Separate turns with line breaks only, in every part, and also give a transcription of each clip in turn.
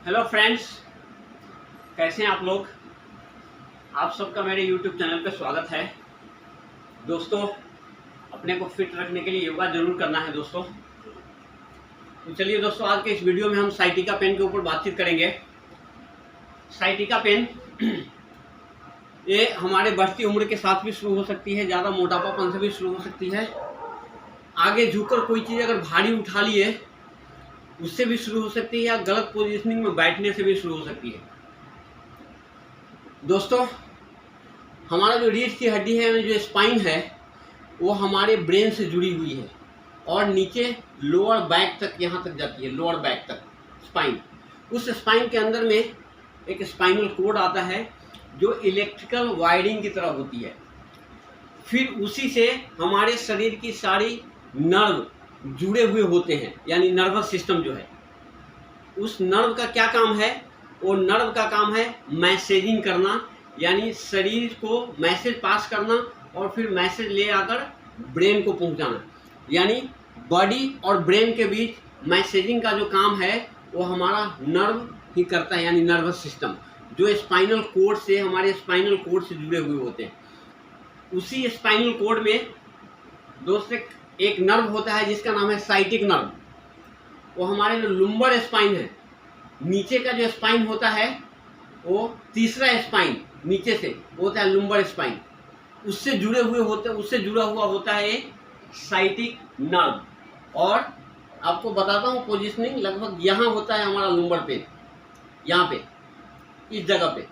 Hello friends, कैसे हैं आप लोग। आप सबका मेरे यूट्यूब चैनल पे स्वागत है। दोस्तों, अपने को फिट रखने के लिए योगा जरूर करना है दोस्तों। तो चलिए दोस्तों, आज के इस वीडियो में हम साइटिका पेन के ऊपर बातचीत करेंगे। साइटिका पेन ये हमारे बढ़ती उम्र के साथ भी शुरू हो सकती है, ज़्यादा मोटापापन से भी शुरू हो सकती है, आगे झुककर कोई चीज़ अगर भारी उठा लिए उससे भी शुरू हो सकती है, या गलत पोजीशनिंग में बैठने से भी शुरू हो सकती है। दोस्तों, हमारा जो रीढ़ की हड्डी है, जो स्पाइन है, वो हमारे ब्रेन से जुड़ी हुई है और नीचे लोअर बैक तक, यहाँ तक जाती है, लोअर बैक तक स्पाइन। उस स्पाइन के अंदर में एक स्पाइनल कोड आता है जो इलेक्ट्रिकल वायरिंग की तरह होती है। फिर उसी से हमारे शरीर की सारी नर्व जुड़े हुए होते हैं, यानी नर्वस सिस्टम जो है। उस नर्व का क्या काम है? वो नर्व का काम है मैसेजिंग करना, यानी शरीर को मैसेज पास करना और फिर मैसेज ले आकर ब्रेन को पहुंचाना। यानी बॉडी और ब्रेन के बीच मैसेजिंग का जो काम है वो हमारा नर्व ही करता है, यानी नर्वस सिस्टम, जो स्पाइनल कोड से, हमारे स्पाइनल कोड से जुड़े हुए होते हैं। उसी स्पाइनल कोड में दोस्तों एक नर्व होता है जिसका नाम है साइटिक नर्व। वो हमारे जो लुम्बर स्पाइन है, नीचे का जो स्पाइन होता है, वो तीसरा स्पाइन नीचे से होता है लुम्बर स्पाइन, उससे जुड़े हुए होते, उससे जुड़ा हुआ होता है साइटिक नर्व। और आपको बताता हूँ पोजीशनिंग, लगभग यहाँ होता है हमारा लुम्बर पेन, यहाँ पे, इस जगह पे।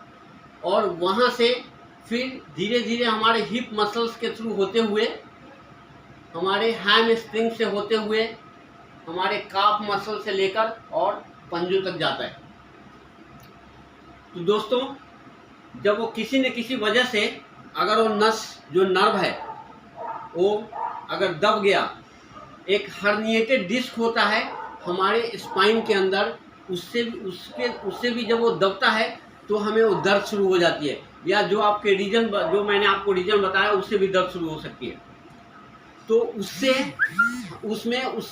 और वहाँ से फिर धीरे धीरे हमारे हिप मसल्स के थ्रू होते हुए, हमारे हैम स्ट्रिंग से होते हुए, हमारे काफ मसल से लेकर और पंजों तक जाता है। तो दोस्तों, जब वो किसी न किसी वजह से अगर वो नस, जो नर्व है, वो अगर दब गया, एक हर्निएटेड डिस्क होता है हमारे स्पाइन के अंदर, उससे भी जब वो दबता है तो हमें वो दर्द शुरू हो जाती है, या जो आपके रीजन, जो मैंने आपको रीजन बताया, उससे भी दर्द शुरू हो सकती है। तो उससे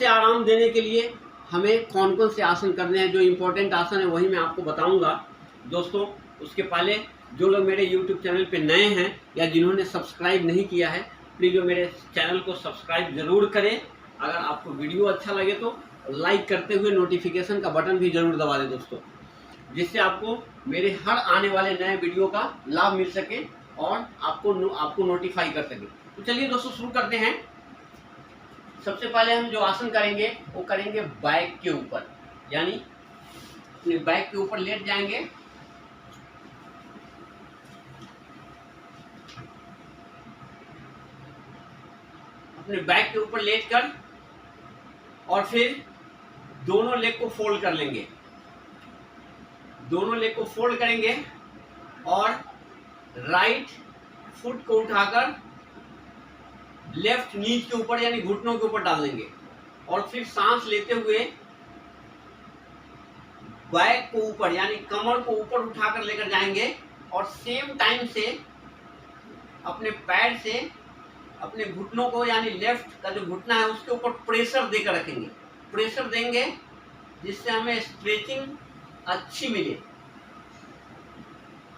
आराम देने के लिए हमें कौन कौन से आसन करने हैं, जो इम्पोर्टेंट आसन है वही मैं आपको बताऊंगा दोस्तों। उसके पहले जो लोग मेरे YouTube चैनल पे नए हैं या जिन्होंने सब्सक्राइब नहीं किया है, प्लीज़ वो मेरे चैनल को सब्सक्राइब ज़रूर करें। अगर आपको वीडियो अच्छा लगे तो लाइक करते हुए नोटिफिकेशन का बटन भी ज़रूर दबा दें दोस्तों, जिससे आपको मेरे हर आने वाले नए वीडियो का लाभ मिल सके और आपको नोटिफाई कर सके। तो चलिए दोस्तों, शुरू करते हैं। सबसे पहले हम जो आसन करेंगे वो करेंगे बैक के ऊपर, यानी अपने बैक के ऊपर लेट जाएंगे। अपने बैक के ऊपर लेटकर और फिर दोनों लेग को फोल्ड कर लेंगे। दोनों लेग को फोल्ड करेंगे और राइट फुट को उठाकर लेफ्ट नीज के ऊपर, यानी घुटनों के ऊपर डाल देंगे। और फिर सांस लेते हुए बैक को ऊपर, यानी कमर को ऊपर उठाकर लेकर जाएंगे और सेम टाइम से अपने पैर से अपने घुटनों को, यानी लेफ्ट का जो घुटना है उसके ऊपर प्रेशर देकर रखेंगे। प्रेशर देंगे जिससे हमें स्ट्रेचिंग अच्छी मिले।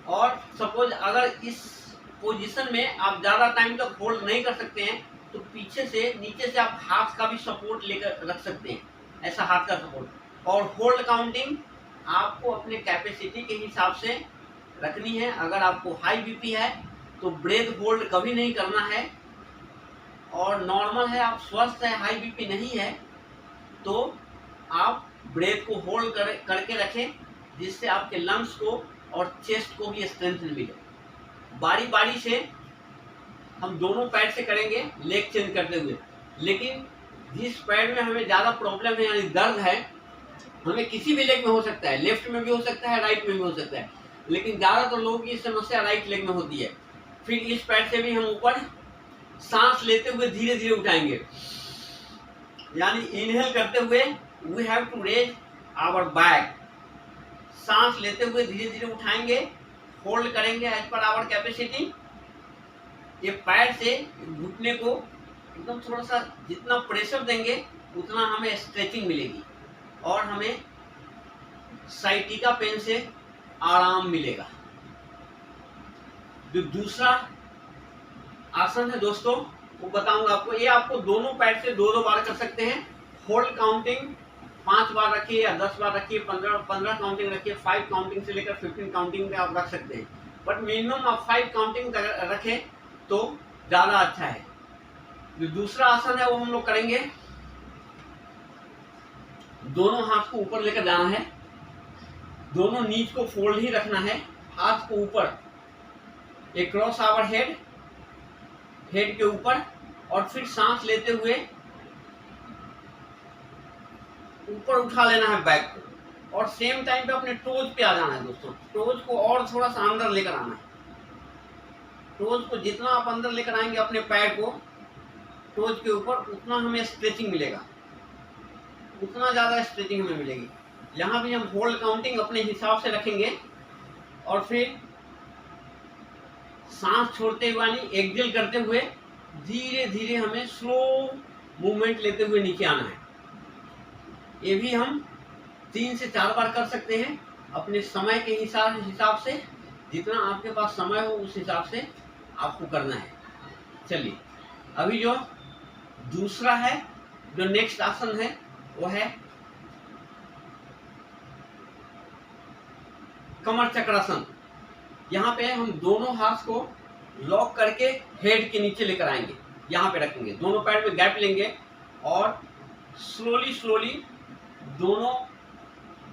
और सपोज अगर इस पोजीशन में आप ज़्यादा टाइम तक होल्ड नहीं कर सकते हैं तो पीछे से, नीचे से आप हाथ का भी सपोर्ट लेकर रख सकते हैं, ऐसा हाथ का सपोर्ट। और होल्ड काउंटिंग आपको अपने कैपेसिटी के हिसाब से रखनी है। अगर आपको हाई बीपी है तो ब्रेथ होल्ड कभी नहीं करना है, और नॉर्मल है, आप स्वस्थ है, हाई बीपी नहीं है, तो आप ब्रेथ को होल्ड करके रखें, जिससे आपके लंग्स को और चेस्ट को भी स्ट्रेंथ मिले। बारी बारी से हम दोनों पैर से करेंगे, लेग चेंज करते हुए। लेकिन जिस पैर में हमें ज़्यादा प्रॉब्लम है, यानी दर्द है, हमें किसी भी लेग में हो सकता है, लेफ्ट में भी हो सकता है, राइट में भी हो सकता है, लेकिन ज़्यादातर लोगों की समस्या राइट लेग में होती है। फिर इस पैर से भी हम ऊपर सांस लेते हुए धीरे धीरे उठाएंगे, यानी इनहेल करते हुए we have to raise our back. सांस लेते हुए धीरे धीरे उठाएंगे, होल्ड करेंगे एज पर आवर कैपेसिटी। ये पैर से घुटने को एकदम थोड़ा सा जितना प्रेशर देंगे उतना हमें स्ट्रेचिंग मिलेगी और हमें साइटिका पेन से आराम मिलेगा। जो दूसरा आसन है दोस्तों वो बताऊंगा आपको। ये आपको दोनों पैर से 2-2 बार कर सकते हैं। होल्ड काउंटिंग 5 बार रखिए या 10 बार रखिए, 15 काउंटिंग रखिए, 5 काउंटिंग से लेकर 15 काउंटिंग तक आप रख सकते हैं, बट मिनिमम आप 5 काउंटिंग तक रखें तो ज़्यादा अच्छा है। जो दूसरा आसन है वो हम लोग करेंगे, दोनों हाथ को ऊपर लेकर जाना है, दोनों नीज को फोल्ड ही रखना है, हाथ को ऊपर, एक क्रॉस आवर हेड के ऊपर, और फिर सांस लेते हुए ऊपर उठा लेना है बैक को, और सेम टाइम पे अपने टोज पे आ जाना है दोस्तों। टोज को और थोड़ा सा अंदर लेकर आना है। टोज को जितना आप अंदर लेकर आएंगे अपने पैर को टोज के ऊपर, उतना हमें स्ट्रेचिंग मिलेगा, उतना ज़्यादा स्ट्रेचिंग हमें मिलेगी। यहाँ भी हम होल्ड काउंटिंग अपने हिसाब से रखेंगे, और फिर सांस छोड़ते हुए यानी एक्सेल करते हुए धीरे धीरे हमें स्लो मूवमेंट लेते हुए नीचे आना है। ये भी हम 3 से 4 बार कर सकते हैं अपने समय के हिसाब से, जितना आपके पास समय हो उस हिसाब से आपको करना है। चलिए अभी जो दूसरा है, जो नेक्स्ट आसन है वो है कमर चक्रासन। यहाँ पे हम दोनों हाथ को लॉक करके हेड के नीचे लेकर आएंगे, यहाँ पे रखेंगे, दोनों पैर में गैप लेंगे और स्लोली दोनों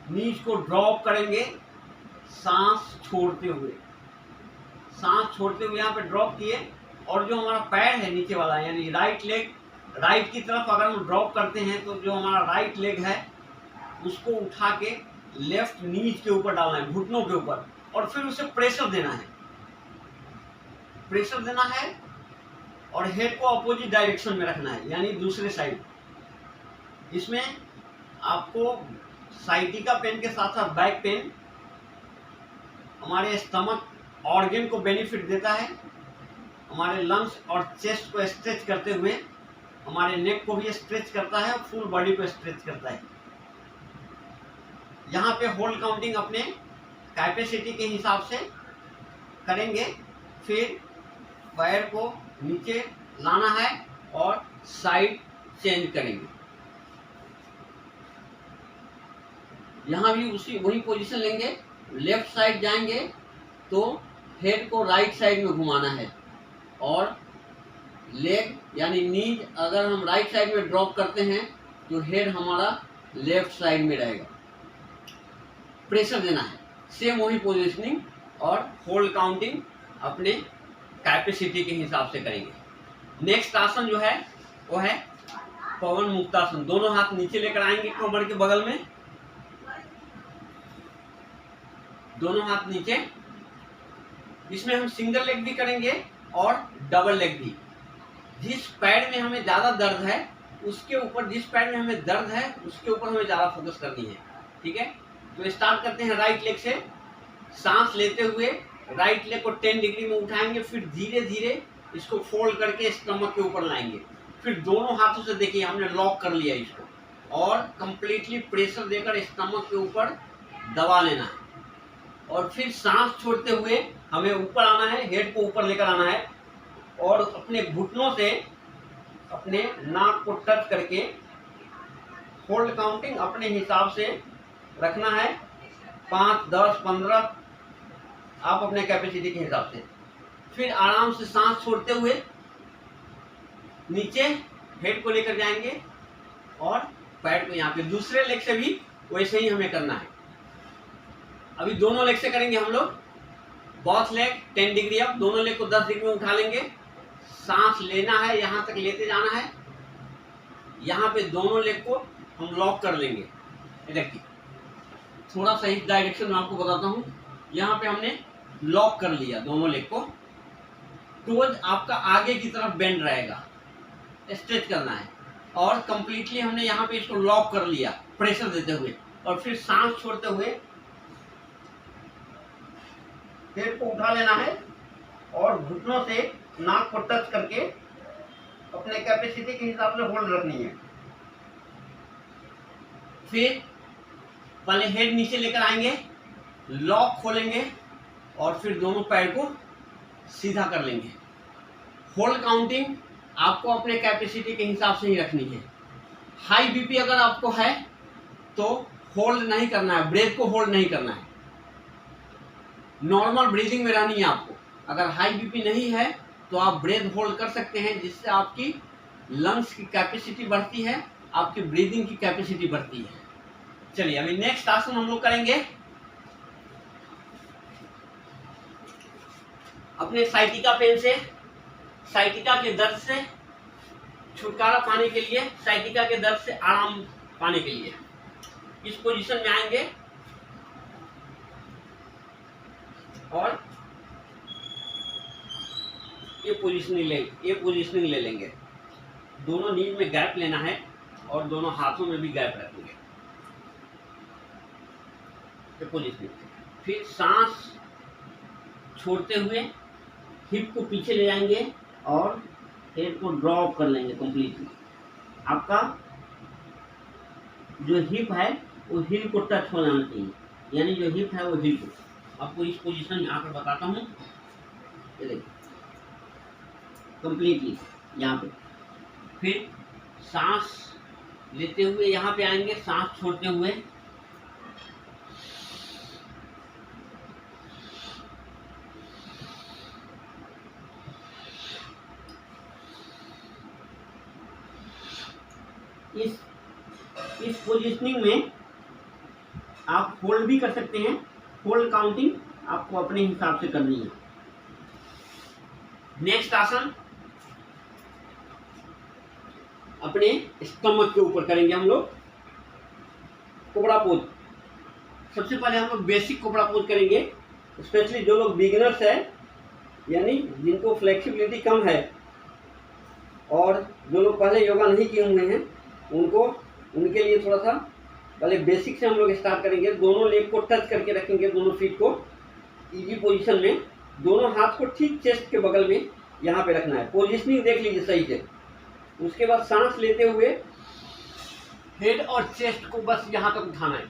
नीज को ड्रॉप करेंगे, सांस छोड़ते हुए यहाँ पे ड्रॉप किए, और जो हमारा पैर है नीचे वाला यानी राइट लेग, राइट की तरफ अगर हम ड्रॉप करते हैं तो जो हमारा राइट लेग है उसको उठा के लेफ्ट नीज के ऊपर डालना है, घुटनों के ऊपर, और फिर उसे प्रेशर देना है और हेड को अपोजिट डायरेक्शन में रखना है यानी दूसरे साइड। इसमें आपको साइटिका पेन के साथ साथ बैक पेन हमारे स्टमक ऑर्गन को बेनिफिट देता है, हमारे लंग्स और चेस्ट को स्ट्रेच करते हुए हमारे नेक को भी स्ट्रेच करता है और फुल बॉडी को स्ट्रेच करता है। यहाँ पे होल्ड काउंटिंग अपने कैपेसिटी के हिसाब से करेंगे, फिर पैर को नीचे लाना है और साइड चेंज करेंगे। यहाँ भी वही पोजीशन लेंगे, लेफ्ट साइड जाएंगे तो हेड को राइट साइड में घुमाना है, और लेग यानी नीज अगर हम राइट साइड में ड्रॉप करते हैं तो हेड हमारा लेफ्ट साइड में रहेगा। प्रेशर देना है, सेम वही पोजीशनिंग और होल्ड काउंटिंग अपने कैपेसिटी के हिसाब से करेंगे। नेक्स्ट आसन जो है वो है पवन मुक्तासन। दोनों हाथ नीचे लेकर आएंगे कमर के बगल में, दोनों हाथ नीचे। इसमें हम सिंगल लेग भी करेंगे और डबल लेग भी। जिस पैर में हमें ज़्यादा दर्द है उसके ऊपर, जिस पैर में हमें दर्द है उसके ऊपर हमें ज़्यादा फोकस करनी है, ठीक है। तो स्टार्ट करते हैं राइट लेग से। सांस लेते हुए राइट लेग को 10 डिग्री में उठाएंगे, फिर धीरे धीरे इसको फोल्ड करके स्टमक के ऊपर लाएंगे, फिर दोनों हाथों से देखिए हमने लॉक कर लिया इसको, और कंप्लीटली प्रेशर देकर स्टमक के ऊपर दबा लेना है, और फिर सांस छोड़ते हुए हमें ऊपर आना है, हेड को ऊपर लेकर आना है, और अपने घुटनों से अपने नाक को टच करके होल्ड काउंटिंग अपने हिसाब से रखना है, 5, 10, 15 आप अपने कैपेसिटी के हिसाब से। फिर आराम से सांस छोड़ते हुए नीचे हेड को लेकर जाएंगे और पैर को यहाँ पे। दूसरे लेग से भी वैसे ही हमें करना है। अभी दोनों लेग से करेंगे हम लोग। बॉथ लेग 10 डिग्री अप, दोनों लेग को 10 डिग्री में उठा लेंगे, सांस लेना है, यहाँ तक लेते जाना है, यहाँ पे दोनों लेग को हम लॉक कर लेंगे। देखिए थोड़ा सा इस डायरेक्शन में आपको बताता हूँ। यहाँ पे हमने लॉक कर लिया दोनों लेग को, टोज आपका आगे की तरफ बेंड रहेगा, स्ट्रेच करना है, और कंप्लीटली हमने यहाँ पे इसको लॉक कर लिया प्रेशर देते हुए, और फिर सांस छोड़ते हुए हेड को उठा लेना है और घुटनों से नाक को टच करके अपने कैपेसिटी के हिसाब से होल्ड रखनी है। फिर पहले हेड नीचे लेकर आएंगे, लॉक खोलेंगे और फिर दोनों पैर को सीधा कर लेंगे। होल्ड काउंटिंग आपको अपने कैपेसिटी के हिसाब से ही रखनी है। हाई बीपी अगर आपको है तो होल्ड नहीं करना है, ब्रेथ को होल्ड नहीं करना है, नॉर्मल ब्रीदिंग में रहनी है आपको। अगर हाई बीपी नहीं है तो आप ब्रेथ होल्ड कर सकते हैं, जिससे आपकी लंग्स की कैपेसिटी बढ़ती है, आपकी ब्रीदिंग की कैपेसिटी बढ़ती है। चलिए अभी नेक्स्ट आसन हम लोग करेंगे। अपने साइटिका पेन से साइटिका के दर्द से छुटकारा पाने के लिए, साइटिका के दर्द से आराम पाने के लिए इस पोजीशन में आएंगे और ये पोजीशनिंग ले लेंगे। दोनों नीज में गैप लेना है और दोनों हाथों में भी गैप रखेंगे। ये पोजीशनिंग, फिर सांस छोड़ते हुए हिप को पीछे ले जाएंगे और हेड को ड्रॉप कर लेंगे कंप्लीटली। आपका जो हिप है वो हिल को टच हो जाना चाहिए, यानी जो हिप है वो हिल को। आपको इस पोजीशन में आकर बताता हूँ, ये देखिए कंप्लीटली यहाँ पे। फिर सांस लेते हुए यहाँ पे आएंगे, सांस छोड़ते हुए इस पोजीशनिंग में आप होल्ड भी कर सकते हैं। होल्ड काउंटिंग आपको अपने हिसाब से करनी है। नेक्स्ट आसन अपने स्टमक के ऊपर करेंगे हम लोग, कोबरा पोज। सबसे पहले हम लोग बेसिक कोबरा पोज करेंगे। स्पेशली जो लोग बिगिनर्स है, यानी जिनको फ्लेक्सिबिलिटी कम है और जो लोग पहले योगा नहीं किए हुए हैं, उनके लिए थोड़ा सा पहले बेसिक से हम लोग स्टार्ट करेंगे। दोनों लेग को टच करके रखेंगे, दोनों फीट को इजी पोजीशन में, दोनों हाथ को ठीक चेस्ट के बगल में यहाँ पे रखना है। पोजीशनिंग देख लीजिए सही से। उसके बाद सांस लेते हुए हेड और चेस्ट को बस यहाँ तक उठाना है,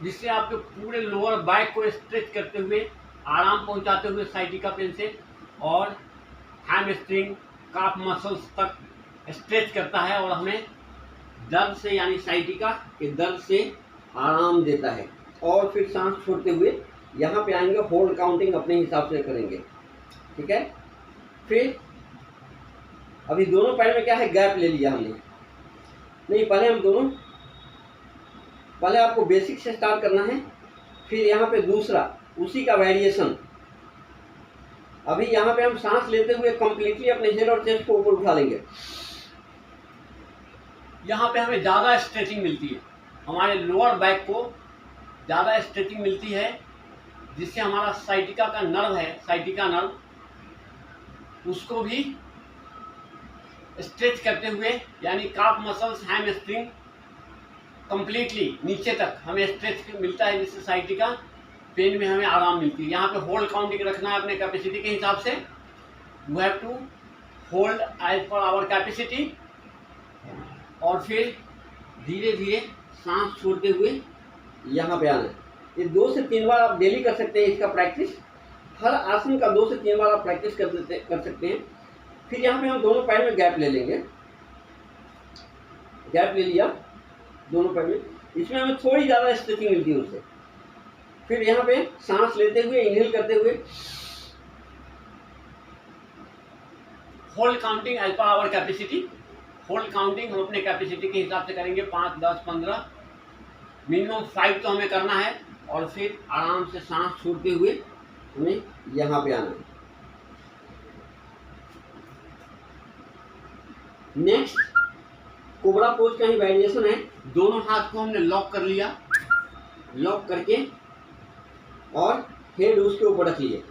जिससे आपके पूरे लोअर बैक को स्ट्रेच करते हुए आराम पहुँचाते हुए साइटिका पेन से और हैमस्ट्रिंग काफ मसल्स तक स्ट्रेच करता है और हमें दर्द से, यानी साइटिका के दर्द से आराम देता है। और फिर सांस छोड़ते हुए यहाँ पे आएंगे, होल्ड काउंटिंग अपने हिसाब से करेंगे, ठीक है। फिर अभी दोनों पैर में क्या है, गैप ले लिया हमने। नहीं, पहले आपको बेसिक से स्टार्ट करना है, फिर यहाँ पे दूसरा उसी का वेरिएशन। अभी यहाँ पे हम सांस लेते हुए कंप्लीटली अपने हेड और चेस्ट को ऊपर उठा लेंगे। यहाँ पे हमें ज़्यादा स्ट्रेचिंग मिलती है, हमारे लोअर बैक को ज़्यादा स्ट्रेचिंग मिलती है, जिससे हमारा साइटिका का नर्व है, साइटिका नर्व, उसको भी स्ट्रेच करते हुए, यानी काफ मसल्स, हैमस्ट्रिंग कंप्लीटली नीचे तक हमें स्ट्रेच मिलता है, जिससे साइटिका पेन में हमें आराम मिलती है। यहाँ पे होल्ड काउंटिंग रखना है अपने कैपेसिटी के हिसाब से। We have to hold as per our capacity. और फिर धीरे धीरे सांस छोड़ते हुए यहाँ पे आना है। ये 2 से 3 बार आप डेली कर सकते हैं इसका प्रैक्टिस। हर आसन का 2 से 3 बार आप प्रैक्टिस कर सकते हैं। फिर यहाँ पे हम दोनों पैर में गैप ले लेंगे। गैप ले लिया दोनों पैर में, इसमें हमें थोड़ी ज़्यादा स्ट्रेचिंग मिलती है उससे। फिर यहाँ पे सांस लेते हुए, इनहेल करते हुए, hold counting as per our capacity. Hold counting हम अपने कैपेसिटी के हिसाब से करेंगे, 5, 10, 15, मिनिमम 5 तो हमें करना है। और फिर आराम से सांस छोड़ते हुए हमें यहाँ पे आना है। नेक्स्ट कोबरा पोज का ही वेरिएशन है। दोनों हाथ को हमने लॉक कर लिया, लॉक करके और हेड उसके ऊपर रख लिए।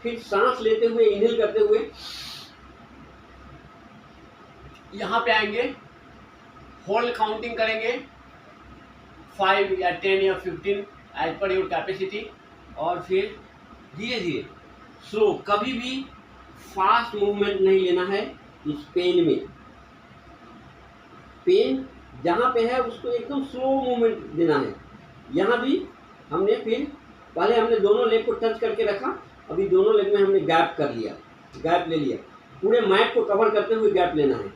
फिर सांस लेते हुए, इनहेल करते हुए यहाँ पे आएंगे, होल्ड काउंटिंग करेंगे 5 या 10 या 15 एज पर योर कैपेसिटी। और फिर धीरे धीरे स्लो, कभी भी फास्ट मूवमेंट नहीं लेना है इस पेन में। पेन जहाँ पे है उसको एकदम स्लो मूवमेंट देना है। यहाँ भी हमने फिर पहले हमने दोनों लेग को टच करके रखा, अभी दोनों लेग में हमने गैप कर लिया, गैप ले लिया, पूरे मैट को कवर करते हुए गैप लेना है।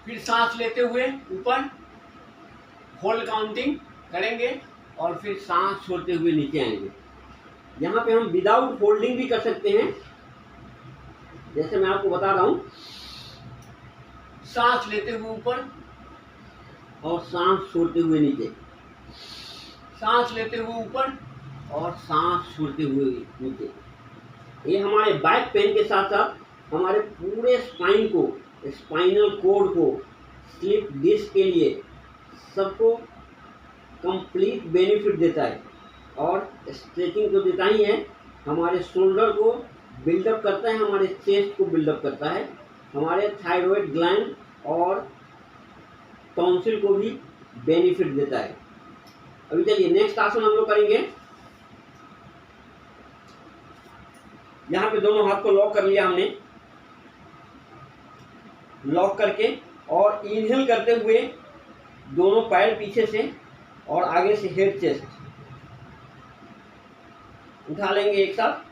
फिर सांस लेते हुए ऊपर होल्ड काउंटिंग करेंगे और फिर सांस छोड़ते हुए नीचे आएंगे। यहाँ पे हम विदाउट होल्डिंग भी कर सकते हैं, जैसे मैं आपको बता रहा हूँ। सांस लेते हुए ऊपर और सांस छोड़ते हुए नीचे, सांस लेते हुए ऊपर और सांस छोड़ते हुए नीचे। ये हमारे बैक पेन के साथ साथ हमारे पूरे स्पाइन को, स्पाइनल कोड को, स्लिप डिस्क के लिए सबको कंप्लीट बेनिफिट देता है। और स्ट्रेचिंग तो देता ही है, हमारे शोल्डर को बिल्डअप करता है, हमारे चेस्ट को बिल्डअप करता है, हमारे थायराइड ग्लैंड और टॉन्सिल को भी बेनिफिट देता है। अभी चलिए नेक्स्ट आसन हम लोग करेंगे। यहाँ पे दोनों हाथ को लॉक कर लिया हमने, लॉक करके और इनहेल करते हुए दोनों पैर पीछे से और आगे से हेड चेस्ट उठा लेंगे एक साथ।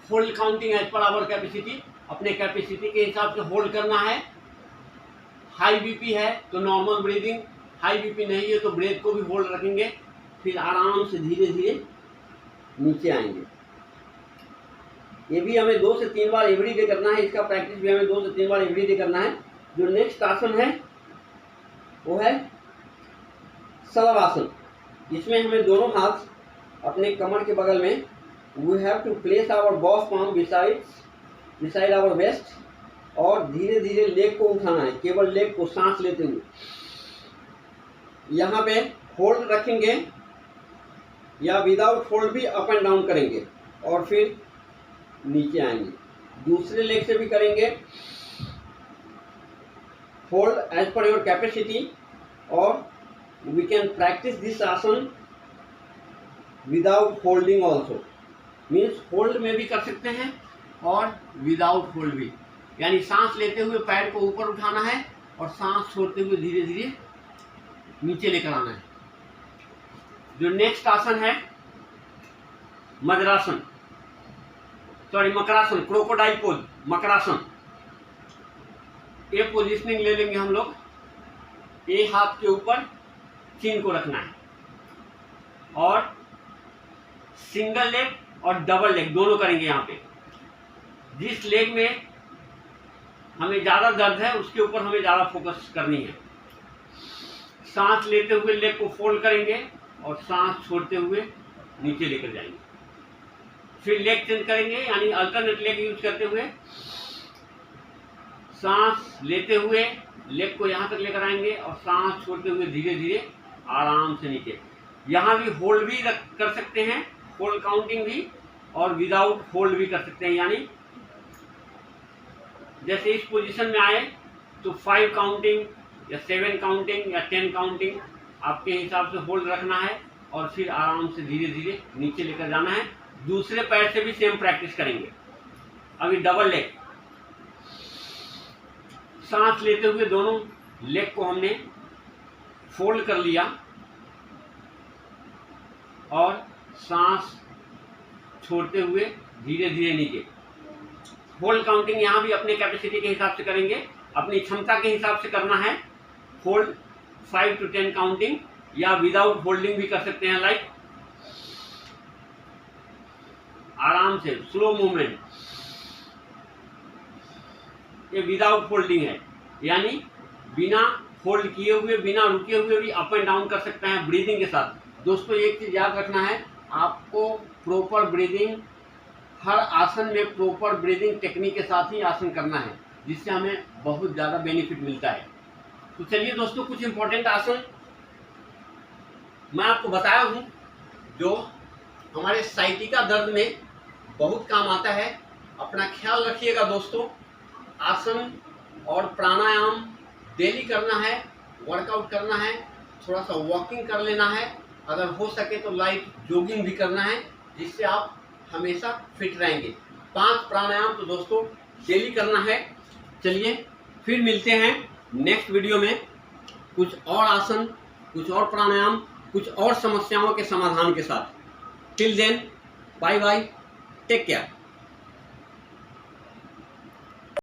Hold counting as per our capacity, अपने कैपेसिटी के हिसाब से होल्ड करना है। हाई बीपी है तो नॉर्मल ब्रीदिंग, हाई बीपी नहीं है तो ब्रेथ को भी होल्ड रखेंगे। फिर आराम से धीरे धीरे नीचे आएंगे। ये भी हमें 2 से 3 बार एवरी डे करना है, इसका प्रैक्टिस भी हमें 2 से 3 बार एवरी डे करना है। जो नेक्स्ट आसन है वो है शलभासन। इसमें हमें दोनों हाथ अपने कमर के बगल में, we have to place our both palm beside our waist, और धीरे धीरे लेग को उठाना है, केवल लेग को सांस लेते हुए। यहाँ पे होल्ड रखेंगे या विदाउट होल्ड भी अप एंड डाउन करेंगे और फिर नीचे आएंगे। दूसरे लेग से भी करेंगे, hold as per your capacity, और we can practise this asana without holding also. Means hold में भी कर सकते हैं और विदाउट होल्ड भी, यानी सांस लेते हुए पैर को ऊपर उठाना है और सांस छोड़ते हुए धीरे धीरे नीचे लेकर आना है। जो नेक्स्ट आसन है मकरासन, क्रोकोडाइल पोज, मकरासन। ये पोजिशनिंग ले लेंगे हम लोग। एक हाथ के ऊपर चिन को रखना है और सिंगल लेग और डबल लेग दोनों करेंगे। यहाँ पे जिस लेग में हमें ज़्यादा दर्द है उसके ऊपर हमें ज़्यादा फोकस करनी है। सांस लेते हुए लेग को फोल्ड करेंगे और सांस छोड़ते हुए नीचे लेकर जाएंगे। फिर लेग चेंज करेंगे, यानी अल्टरनेट लेग यूज करते हुए सांस लेते हुए लेग को यहाँ तक लेकर आएंगे और सांस छोड़ते हुए धीरे धीरे आराम से नीचे। यहाँ भी होल्ड भी कर सकते हैं, होल्ड काउंटिंग भी, और विदाउट होल्ड भी कर सकते हैं। यानी जैसे इस पोजीशन में आए तो 5 काउंटिंग या 7 काउंटिंग या 10 काउंटिंग आपके हिसाब से होल्ड रखना है और फिर आराम से धीरे धीरे नीचे लेकर जाना है। दूसरे पैर से भी सेम प्रैक्टिस करेंगे। अभी डबल लेग, सांस लेते हुए दोनों लेग को हमने फोल्ड कर लिया और सांस छोड़ते हुए धीरे धीरे नीचे। होल्ड काउंटिंग यहाँ भी अपने कैपेसिटी के हिसाब से करेंगे, अपनी क्षमता के हिसाब से करना है। होल्ड 5 to 10 काउंटिंग या विदाउट होल्डिंग भी कर सकते हैं। लाइक आराम से स्लो मूवमेंट, ये विदाउट होल्डिंग है, यानी बिना होल्ड किए हुए, बिना रुके हुए भी अप एंड डाउन कर सकते हैं ब्रीदिंग के साथ। दोस्तों एक चीज याद रखना है, आपको प्रॉपर ब्रीदिंग, हर आसन में प्रॉपर ब्रीदिंग टेक्निक के साथ ही आसन करना है, जिससे हमें बहुत ज़्यादा बेनिफिट मिलता है। तो चलिए दोस्तों, कुछ इंपॉर्टेंट आसन मैं आपको बताया हूँ जो हमारे साइटिका दर्द में बहुत काम आता है। अपना ख्याल रखिएगा दोस्तों। आसन और प्राणायाम डेली करना है, वर्कआउट करना है, थोड़ा सा वॉकिंग कर लेना है, अगर हो सके तो लाइट जॉगिंग भी करना है, जिससे आप हमेशा फिट रहेंगे। 5 प्राणायाम तो दोस्तों डेली करना है। चलिए फिर मिलते हैं नेक्स्ट वीडियो में कुछ और आसन, कुछ और प्राणायाम, कुछ और समस्याओं के समाधान के साथ। Till then, bye bye, take care.